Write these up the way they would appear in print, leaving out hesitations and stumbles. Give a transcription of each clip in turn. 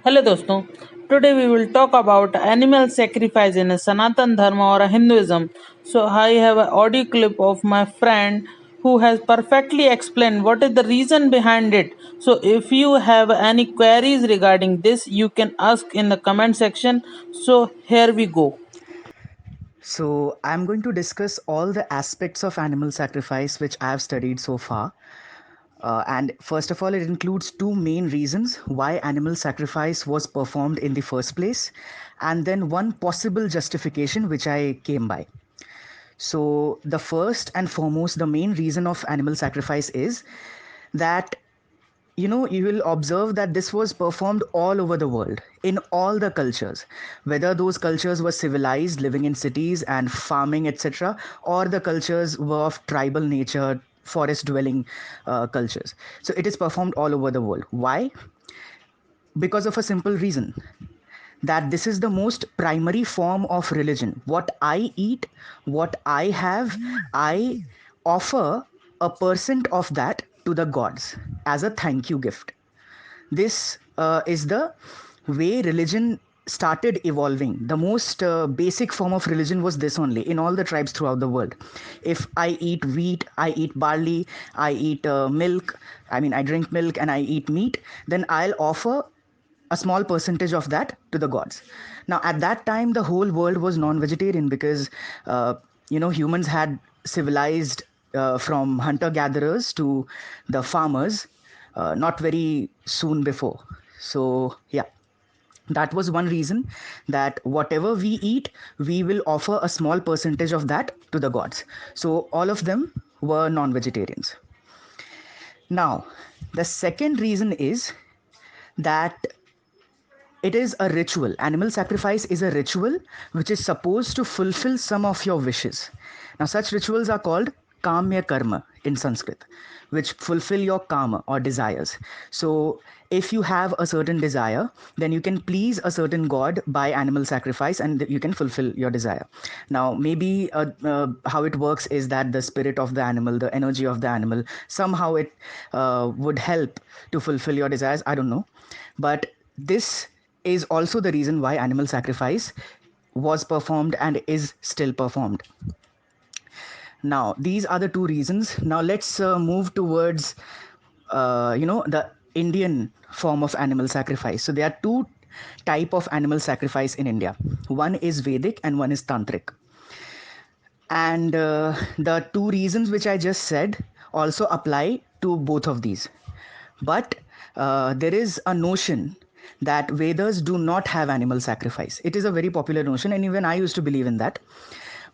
Hello दोस्तों, today we will talk about animal sacrifice in a Sanatan Dharma or a Hinduism. So I have an audio clip of my friend who has perfectly explained what is the reason behind it. So if you have any queries regarding this, you can ask in the comment section. So here we go. So, I'm going to discuss all the aspects of animal sacrifice which I have studied so far. And first of all, it includes two main reasons why animal sacrifice was performed in the first place, and then one possible justification which I came by. So, the first and foremost, the main reason of animal sacrifice is that you will observe that this was performed all over the world in all the cultures, whether those cultures were civilized living in cities and farming etc., or the cultures were of tribal nature, forest dwelling cultures. So it is performed all over the world. Why? Because of a simple reason, that this is the most primary form of religion. What I eat, what I have, I offer a percent of that to the gods as a thank you gift. This is the way religion started evolving. The most basic form of religion was this only in all the tribes throughout the world. If I eat wheat, I eat barley, I eat milk, I mean, I drink milk and I eat meat, then I'll offer a small percentage of that to the gods. Now, at that time, the whole world was non vegetarian because, humans had civilized from hunter gatherers to the farmers not very soon before. So, yeah, that was one reason, that whatever we eat, we will offer a small percentage of that to the gods. So, all of them were non vegetarians. Now, the second reason is that it is a ritual. Animal sacrifice is a ritual which is supposed to fulfill some of your wishes. Now, such rituals are called kamya karma in Sanskrit, which fulfill your karma or desires. So, if you have a certain desire, then you can please a certain god by animal sacrifice and you can fulfill your desire. Now, maybe how it works is that the spirit of the animal, the energy of the animal, somehow it would help to fulfill your desires. I don't know. But this is also the reason why animal sacrifice was performed and is still performed. Now, these are the two reasons. Now, let's move towards, the Indian form of animal sacrifice. So, there are two type of animal sacrifice in India. One is Vedic and one is Tantric. And the two reasons which I just said also apply to both of these. But there is a notion that Vedas do not have animal sacrifice. It is a very popular notion, and even I used to believe in that.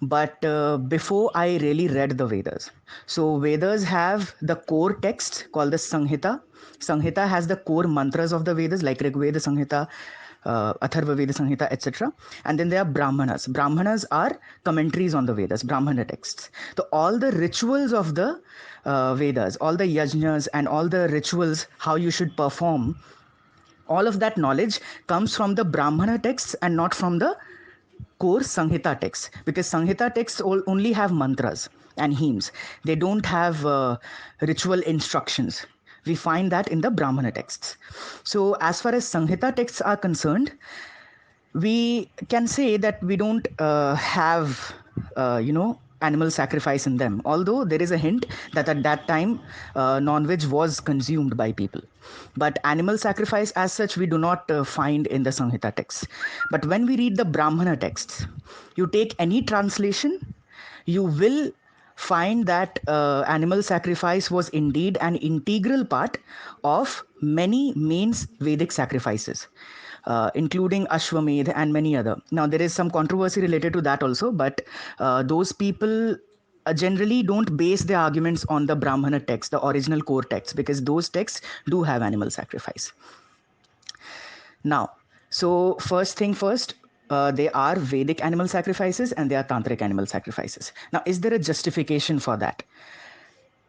But before I really read the Vedas, so Vedas have the core text called the Sanghita. Sanghita has the core mantras of the Vedas, like Rig Veda Sanghita, Atharva Veda Sanghita, etc. And then there are Brahmanas. Brahmanas are commentaries on the Vedas, Brahmana texts. So all the rituals of the Vedas, all the yajnas and all the rituals, how you should perform, all of that knowledge comes from the Brahmana texts and not from the core Sanghita texts, because Sanghita texts only have mantras and hymns. They don't have ritual instructions. We find that in the Brahmana texts. So, as far as Sanghita texts are concerned, we can say that we don't have, animal sacrifice in them. Although there is a hint that at that time, non-veg was consumed by people. But animal sacrifice as such, we do not find in the Sanghita texts. But when we read the Brahmana texts, you take any translation, you will find that animal sacrifice was indeed an integral part of many main Vedic sacrifices, including Ashwamedh and many other. Now, there is some controversy related to that also, but those people generally don't base their arguments on the Brahmana text, the original core text, because those texts do have animal sacrifice. Now, so first thing first, they are Vedic animal sacrifices and they are Tantric animal sacrifices. Now, is there a justification for that?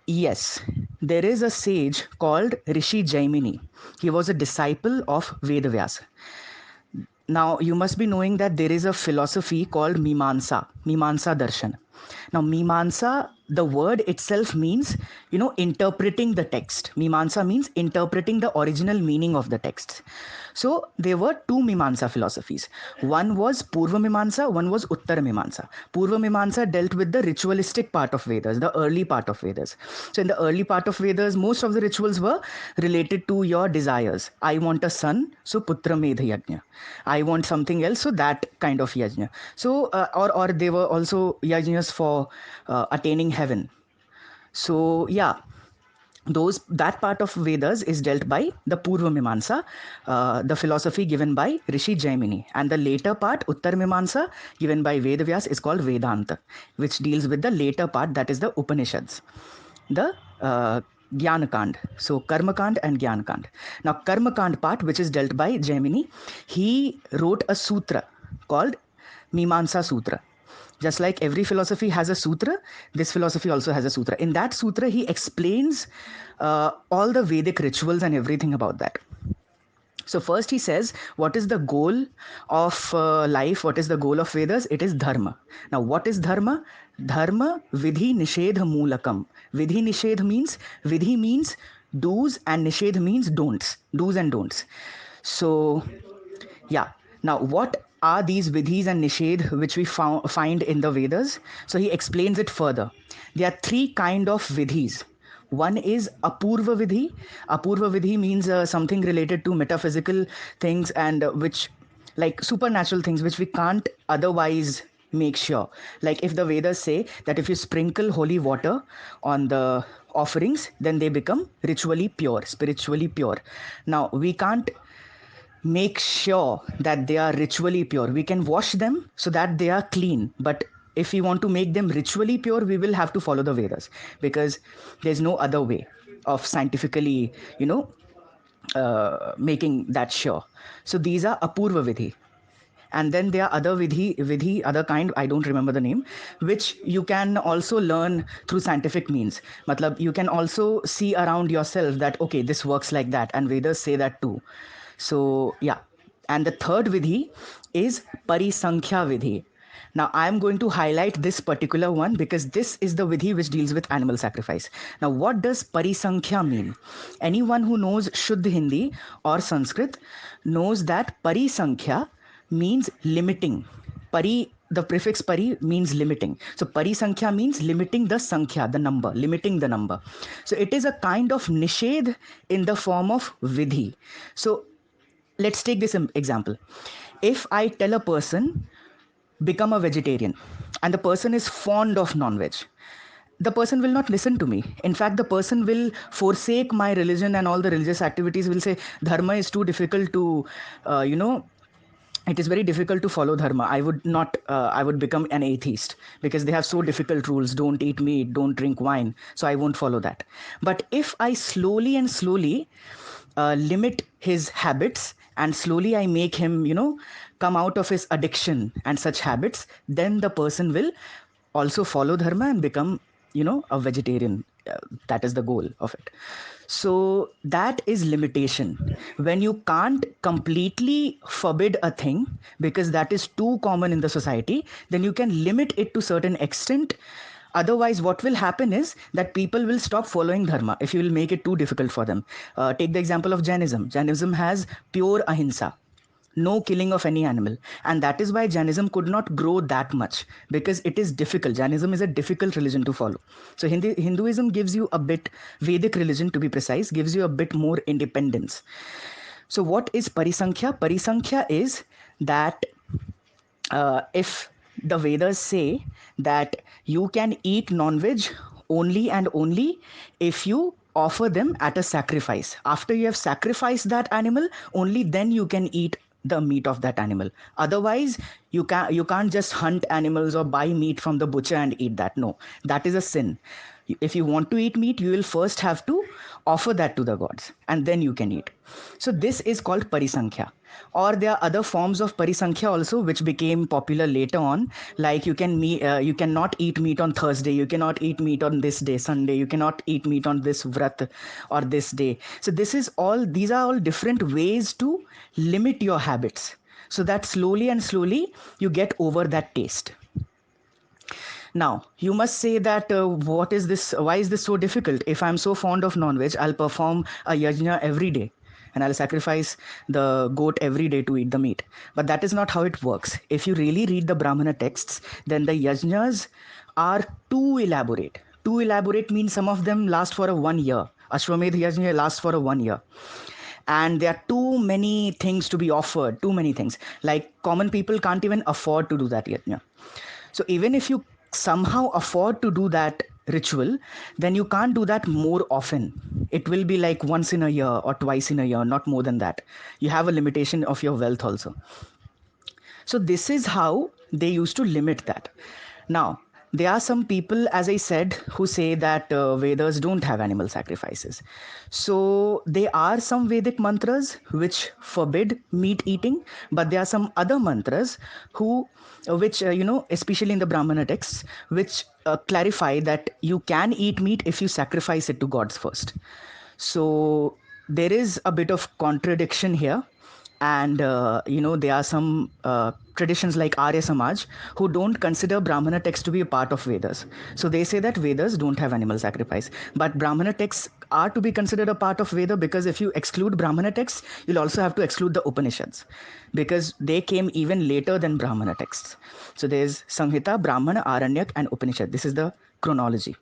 Yes, there is a sage called Rishi Jaimini. He was a disciple of Vedavyasa. Now, you must be knowing that there is a philosophy called Mimamsa Darshan. Now, Mimamsa, the word itself means, interpreting the text. Mimamsa means interpreting the original meaning of the text. So there were two Mimamsa philosophies. One was Purva Mimamsa, one was Uttara Mimamsa. Purva Mimamsa dealt with the ritualistic part of Vedas, the early part of Vedas. So in the early part of Vedas, most of the rituals were related to your desires. I want a son, so Putra Medha Yajna. I want something else, so that kind of yajna. So or they were also yajnas for attaining heaven. So yeah, those that part of Vedas is dealt by the Purva Mimamsa, the philosophy given by Rishi Jaimini, and the later part, Uttar Mimamsa, given by Vedavyas, is called Vedanta, which deals with the later part, that is the Upanishads, the Jnana Kand. So Karma Kand and Jnana Kand. Now Karma Kand part, which is dealt by Jaimini, he wrote a sutra called Mimamsa Sutra. Just like every philosophy has a sutra, this philosophy also has a sutra. In that sutra, he explains all the Vedic rituals and everything about that. So first he says, what is the goal of life? What is the goal of Vedas? It is dharma. Now what is dharma? Dharma vidhi nishedha moolakam. Vidhi means do's and nishedha means don'ts. Do's and don'ts. So yeah. Now, what are these vidhis and nishedh which we find in the Vedas? So he explains it further. There are three kind of vidhis. One is apurva vidhi. Apurva vidhi means something related to metaphysical things and which, like supernatural things, which we can't otherwise make sure. Like if the Vedas say that if you sprinkle holy water on the offerings, then they become ritually pure, spiritually pure. Now, we can't make sure that they are ritually pure. We can wash them so that they are clean, but if we want to make them ritually pure, we will have to follow the Vedas, because there's no other way of scientifically, making that sure. So these are apurva vidhi. And then there are other vidhi, other kind, I don't remember the name, which you can also learn through scientific means. Matlab, you can also see around yourself that, okay, this works like that, and Vedas say that too. So yeah. And the third vidhi is Parisankhya vidhi. Now I am going to highlight this particular one because this is the vidhi which deals with animal sacrifice. Now what does Parisankhya mean? Anyone who knows Shuddh Hindi or Sanskrit knows that Parisankhya means limiting. The prefix pari means limiting. So Parisankhya means limiting the sankhya, the number, limiting the number. So it is a kind of nishedh in the form of vidhi. So let's take this example. If I tell a person, become a vegetarian, and the person is fond of non-veg, the person will not listen to me. In fact, the person will forsake my religion and all the religious activities, will say dharma is too difficult to it is very difficult to follow dharma. I would become an atheist because they have so difficult rules. Don't eat meat, don't drink wine, so I won't follow that. But if I slowly and slowly limit his habits, and slowly I make him, come out of his addiction and such habits, then the person will also follow dharma and become, a vegetarian. That is the goal of it. So that is limitation. When you can't completely forbid a thing because that is too common in the society, then you can limit it to certain extent. Otherwise, what will happen is that people will stop following dharma if you will make it too difficult for them. Take the example of Jainism. Jainism has pure ahimsa, no killing of any animal, and that is why Jainism could not grow that much, because it is difficult. Jainism is a difficult religion to follow. So Hinduism gives you a bit, Vedic religion to be precise, gives you a bit more independence. So what is Parisankhya? Parisankhya is that if the Vedas say that you can eat non-veg only and only if you offer them at a sacrifice. After you have sacrificed that animal, only then you can eat the meat of that animal. Otherwise, you can't just hunt animals or buy meat from the butcher and eat that. No, that is a sin. If you want to eat meat, you will first have to offer that to the gods, and then you can eat. So this is called Parisankhya. Or there are other forms of Parisankhya also which became popular later on, like you cannot eat meat on Thursday, you cannot eat meat on this day, Sunday, you cannot eat meat on this vrat or this day. So these are all different ways to limit your habits, so that slowly and slowly you get over that taste. Now, you must say that what is this? Why is this so difficult? If I'm so fond of non-veg, I'll perform a yajna every day and I'll sacrifice the goat every day to eat the meat. But that is not how it works. If you really read the Brahmana texts, then the yajnas are too elaborate. Too elaborate means some of them last for a 1 year. Ashwamedh yajna lasts for a 1 year, and there are too many things to be offered, too many things, like common people can't even afford to do that yajna. So even if you somehow afford to do that ritual, then you can't do that more often. It will be like once in a year or twice in a year, not more than that. You have a limitation of your wealth also. So this is how they used to limit that. Now, there are some people, as I said, who say that Vedas don't have animal sacrifices. So there are some Vedic mantras which forbid meat eating, but there are some other mantras who, which especially in the Brahmana texts, which clarify that you can eat meat if you sacrifice it to gods first. So there is a bit of contradiction here, and there are some traditions like Arya Samaj who don't consider Brahmana texts to be a part of Vedas. So they say that Vedas don't have animal sacrifice, but Brahmana texts are to be considered a part of Veda, because if you exclude Brahmana texts, you'll also have to exclude the Upanishads, because they came even later than Brahmana texts. So there's Samhita, Brahmana, Aranyak, and Upanishad. This is the chronology.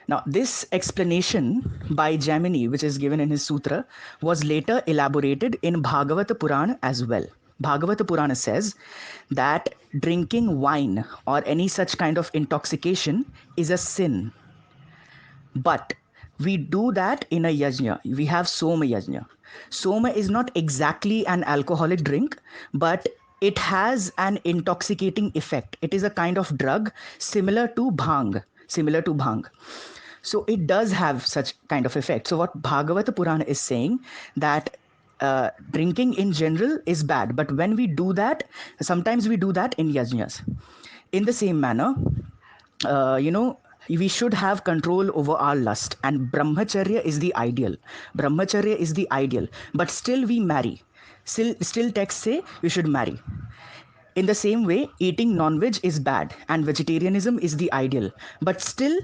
Now, this explanation by Jaimini, which is given in his sutra, was later elaborated in Bhagavata Purana as well. Bhagavata Purana says that drinking wine or any such kind of intoxication is a sin. But we do that in a yajna. We have Soma yajna. Soma is not exactly an alcoholic drink, but it has an intoxicating effect. It is a kind of drug similar to bhang. Similar to bhang. So it does have such kind of effect. So what Bhagavata Purana is saying, that drinking in general is bad, but when we do that, sometimes we do that in yajnas. In the same manner, we should have control over our lust, and brahmacharya is the ideal. Brahmacharya is the ideal, but still we marry. Still texts say you should marry. In the same way, eating non-veg is bad and vegetarianism is the ideal, but still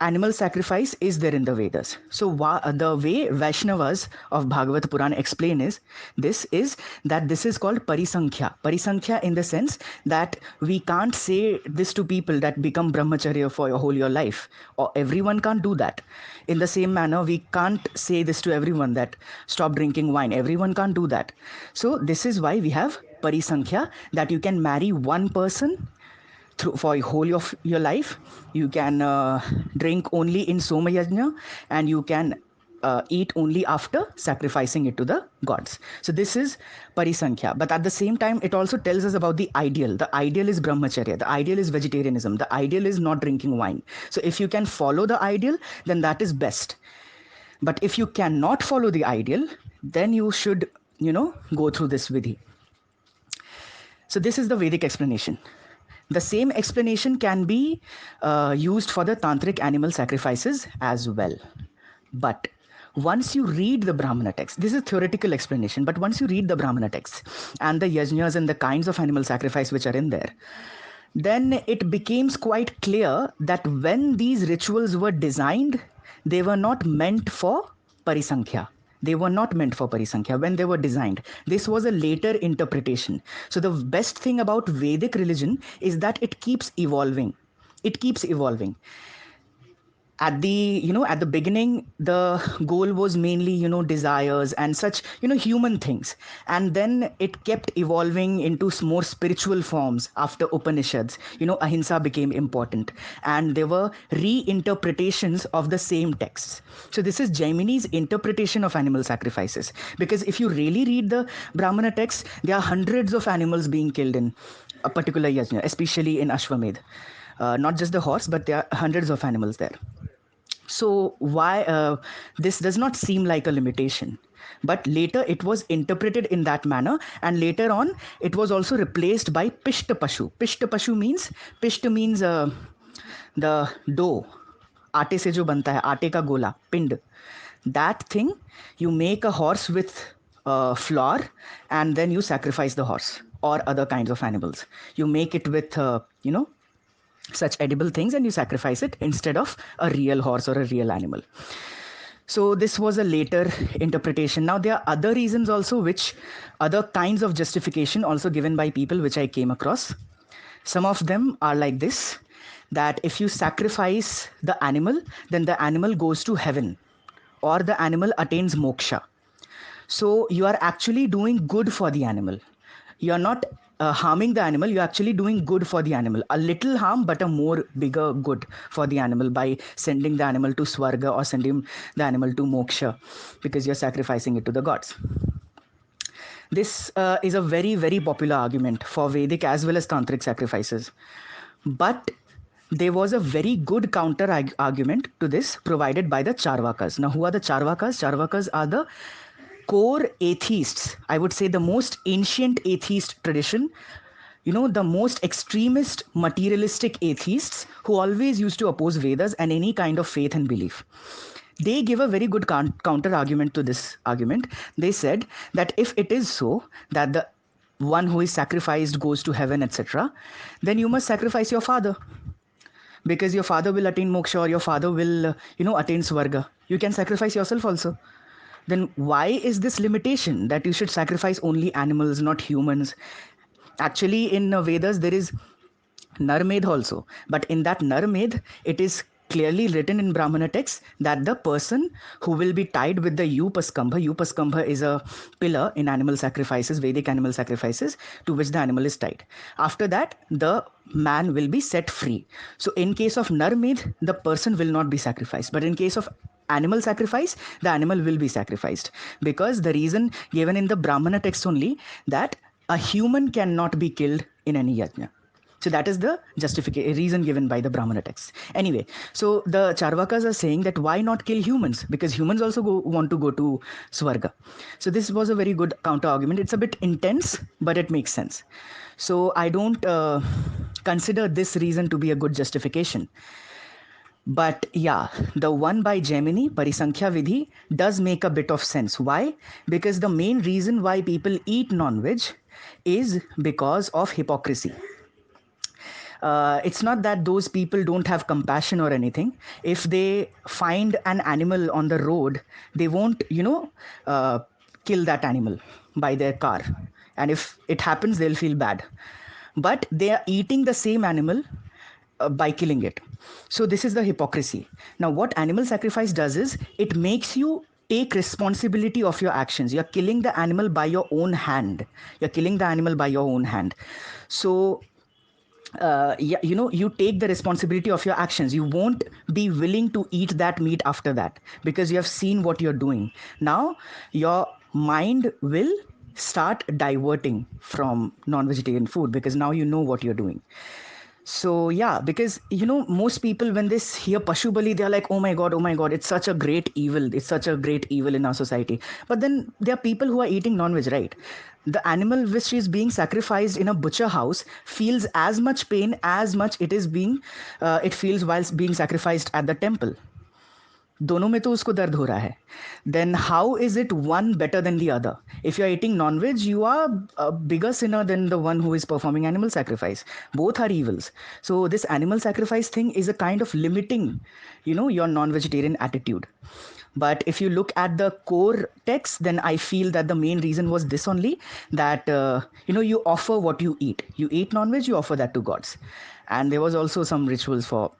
animal sacrifice is there in the Vedas. So the way Vaishnavas of Bhagavad Purana explain is that this is called parisankhya. Parisankhya in the sense that we can't say this to people that become brahmacharya for your life, or everyone can't do that. In the same manner, we can't say this to everyone that stop drinking wine. Everyone can't do that. So this is why we have parisankhya, that you can marry one person for the whole of your life. You can drink only in Soma Yajna, and you can eat only after sacrificing it to the gods. So this is Parisankhya. But at the same time, it also tells us about the ideal. The ideal is brahmacharya. The ideal is vegetarianism. The ideal is not drinking wine. So if you can follow the ideal, then that is best. But if you cannot follow the ideal, then you should, go through this vidhi. So this is the Vedic explanation. The same explanation can be used for the tantric animal sacrifices as well. But once you read the Brahmana text, this is a theoretical explanation, but once you read the Brahmana text and the yajnas and the kinds of animal sacrifice which are in there, then it becomes quite clear that when these rituals were designed, they were not meant for parisankhya. They were not meant for parisankhya when they were designed. This was a later interpretation. So the best thing about Vedic religion is that it keeps evolving. It keeps evolving. At the beginning, the goal was mainly desires and such human things, and then it kept evolving into more spiritual forms. After Upanishads, ahimsa became important, and there were reinterpretations of the same texts. So this is Jaimini's interpretation of animal sacrifices, because if you really read the Brahmana text, there are hundreds of animals being killed in a particular yajna, especially in Ashwamedh. Not just the horse, but there are hundreds of animals there. So why this does not seem like a limitation, but later it was interpreted in that manner, and later on it was also replaced by Pishta Pashu. Pishta means the dough, आटे से जो बनता है, आटे का गोला, पिंड. That thing you make a horse with flour, and then you sacrifice the horse or other kinds of animals. You make it with such edible things and you sacrifice it instead of a real horse or a real animal. So this was a later interpretation. Now there are other reasons also, which other kinds of justification also given by people which I came across. Some of them are like this, that if you sacrifice the animal, then the animal goes to heaven or the animal attains moksha. So you are actually doing good for the animal. You are not harming the animal, you're actually doing good for the animal. A little harm, but a more bigger good for the animal by sending the animal to Swarga or sending the animal to Moksha, because you're sacrificing it to the gods. This is a very, very popular argument for Vedic as well as Tantric sacrifices. But there was a very good counter argument to this provided by the Charvakas. Now, who are the Charvakas? Charvakas are the core atheists, I would say the most ancient atheist tradition, the most extremist materialistic atheists who always used to oppose Vedas and any kind of faith and belief. They give a very good counter argument to this argument. They said that if it is so that the one who is sacrificed goes to heaven, etc., then you must sacrifice your father, because your father will attain moksha, or your father will attain swarga. You can sacrifice yourself also. Then why is this limitation that you should sacrifice only animals, not humans? Actually, in Vedas, there is Narmed also. But in that Narmed, it is clearly written in Brahmana texts that the person who will be tied with the Upaskambha is a pillar in animal sacrifices, Vedic animal sacrifices, to which the animal is tied. After that, the man will be set free. So in case of Narmed, the person will not be sacrificed. But in case of animal sacrifice, the animal will be sacrificed, because the reason given in the Brahmana text only, that a human cannot be killed in any yajna. So that is the reason given by the Brahmana text. Anyway, so the Charvakas are saying that why not kill humans? Because humans also want to go to Swarga. So this was a very good counter argument. It's a bit intense, but it makes sense. So I don't consider this reason to be a good justification. But yeah, the one by Gemini, Parisankhya Vidhi, does make a bit of sense. Why? Because the main reason why people eat non-veg is because of hypocrisy. It's not that those people don't have compassion or anything. If they find an animal on the road, they won't, kill that animal by their car. And if it happens, they'll feel bad. But they are eating the same animal by killing it. So this is the hypocrisy. Now, what animal sacrifice does is it makes you take responsibility of your actions. You're killing the animal by your own hand. So you take the responsibility of your actions. You won't be willing to eat that meat after that, because you have seen what you're doing. Now your mind will start diverting from non-vegetarian food, because now you know what you're doing. So yeah, because most people, when they hear Pashu Bali, they're like, oh my god, it's such a great evil in our society. But then there are people who are eating non-veg, right? The animal which is being sacrificed in a butcher house feels as much pain as much it feels whilst being sacrificed at the temple. दोनों में तो उसको दर्द हो रहा है. Then how is it one better than the other? If you're eating non-veg, you are a bigger sinner than the one who is performing animal sacrifice. Both are evils. So this animal sacrifice thing is a kind of limiting, your non-vegetarian attitude. But if you look at the core text, then I feel that the main reason was this only, that you offer what you eat. You eat non-veg, you offer that to gods. And there was also some rituals for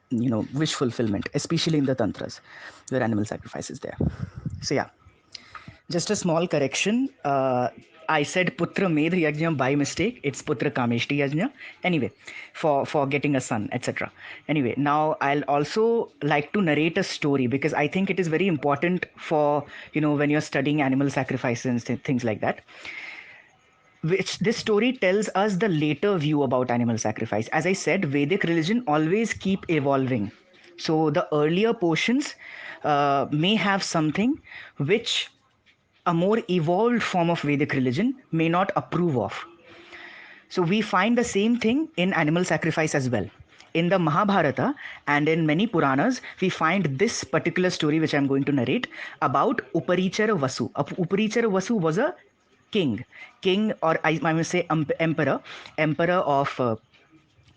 wish fulfillment, especially in the tantras where animal sacrifice is there. So yeah, just a small correction. I said Putra Medh Yajna by mistake. It's Putra Kameshti Yajna. Anyway, for getting a son, etc. Anyway, now I'll also like to narrate a story, because I think it is very important for, when you're studying animal sacrifices and things like that. Which this story tells us the later view about animal sacrifice. As I said, Vedic religion always keep evolving. So the earlier portions may have something which a more evolved form of Vedic religion may not approve of. So we find the same thing in animal sacrifice as well. In the Mahabharata and in many Puranas, we find this particular story which I'm going to narrate about Uparichara Vasu. Uparichara Vasu was a king, or I must say emperor of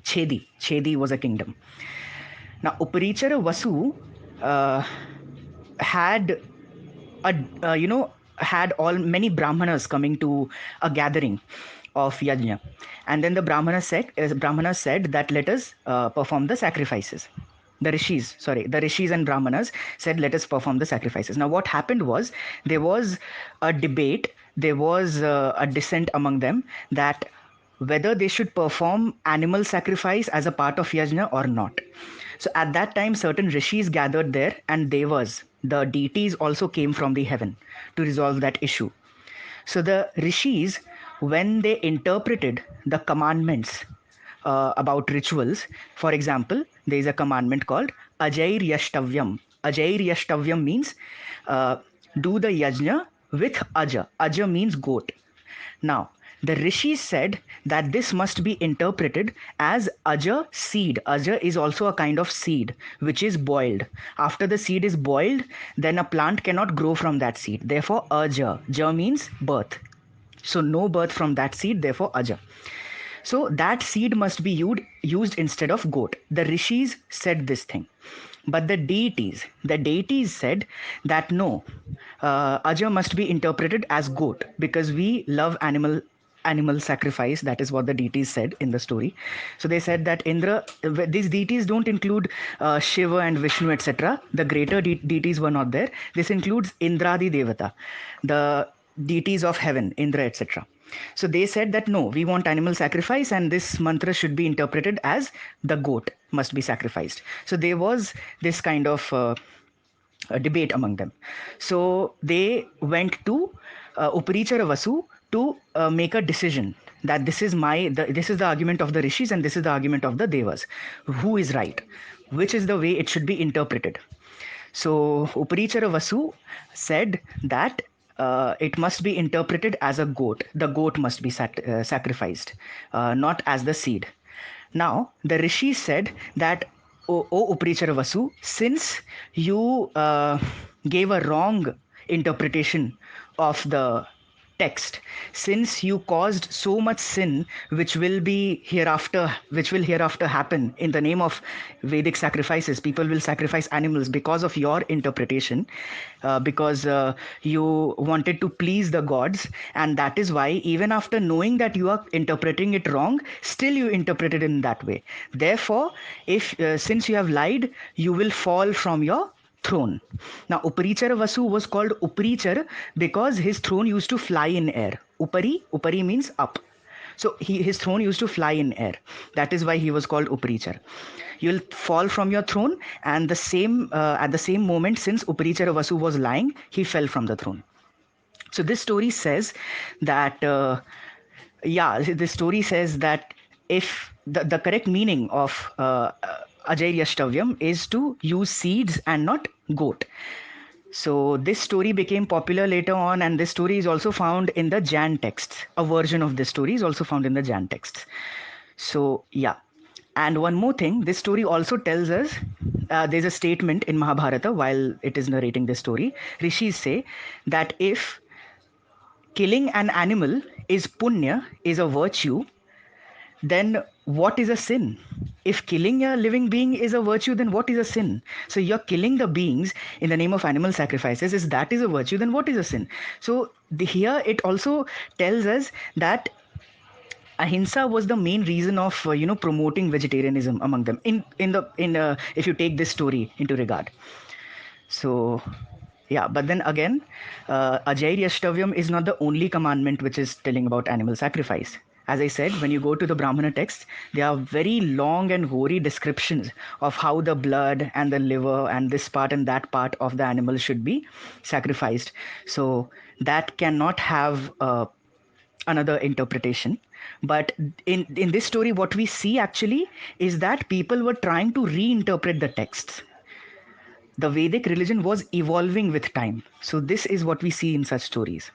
Chedi was a kingdom. Now, Uparichara Vasu uh, had a had all many brahmanas coming to a gathering of yajna, and then the brahmana said that let us perform the sacrifices. The rishis and brahmanas said let us perform the sacrifices. Now what happened was there was a debate, there was a dissent among them that whether they should perform animal sacrifice as a part of yajna or not. So at that time, certain rishis gathered there, and devas, the deities, also came from the heaven to resolve that issue. So the rishis, when they interpreted the commandments about rituals, for example, there is a commandment called Ajair Yashtavyam. Ajair Yashtavyam means do the yajna with Aja. Aja means goat. Now, the rishis said that this must be interpreted as aja seed. Aja is also a kind of seed which is boiled. After the seed is boiled, then a plant cannot grow from that seed. Therefore, aja. Ja means birth. So, no birth from that seed, therefore, aja. So, that seed must be used instead of goat. The rishis said this thing. But the deities said that no, aja must be interpreted as goat because we love animal sacrifice. That is what the deities said in the story. So they said that Indra, these deities don't include Shiva and Vishnu, etc. The greater deities were not there. This includes Indradi Devata, the deities of heaven, Indra, etc. So they said that no, we want animal sacrifice, and this mantra should be interpreted as the goat must be sacrificed. So there was this kind of a debate among them. So they went to Uparichara Vasu to make a decision that this is this is the argument of the rishis and this is the argument of the devas. Who is right? Which is the way it should be interpreted? So Uparichara Vasu said that it must be interpreted as a goat. The goat must be sacrificed, not as the seed. Now, the rishi said that, O Uparichara Vasu, since you gave a wrong interpretation of the text, since you caused so much sin which will hereafter happen in the name of Vedic sacrifices, people will sacrifice animals because of your interpretation, because you wanted to please the gods, and that is why even after knowing that you are interpreting it wrong, still you interpret it in that way. Therefore, if since you have lied, you will fall from your throne. Now, Uparichara Vasu was called Uparichar because his throne used to fly in air. Upari means up. So his throne used to fly in air. That is why he was called Uparichar. You'll fall from your throne, and at the same moment, since Uparichara Vasu was lying, he fell from the throne. So this story says that, if the correct meaning of Ajair Yashtavyam is to use seeds and not goat. So this story became popular later on, and this story is also found in the Jan texts. A version of this story is also found in the Jan texts. So yeah. And one more thing, this story also tells us, there's a statement in Mahabharata while it is narrating this story. Rishis say that if killing an animal is punya, is a virtue, then what is a sin? If killing a living being is a virtue, then what is a sin? So you're killing the beings in the name of animal sacrifices. If that is a virtue, then what is a sin? So here it also tells us that ahimsa was the main reason of promoting vegetarianism among them. If you take this story into regard. So yeah, but then again, Ajair Yashtavyam is not the only commandment which is telling about animal sacrifice. As I said, when you go to the Brahmana texts, there are very long and gory descriptions of how the blood and the liver and this part and that part of the animal should be sacrificed. So that cannot have another interpretation. But in this story, what we see actually is that people were trying to reinterpret the texts. The Vedic religion was evolving with time. So this is what we see in such stories.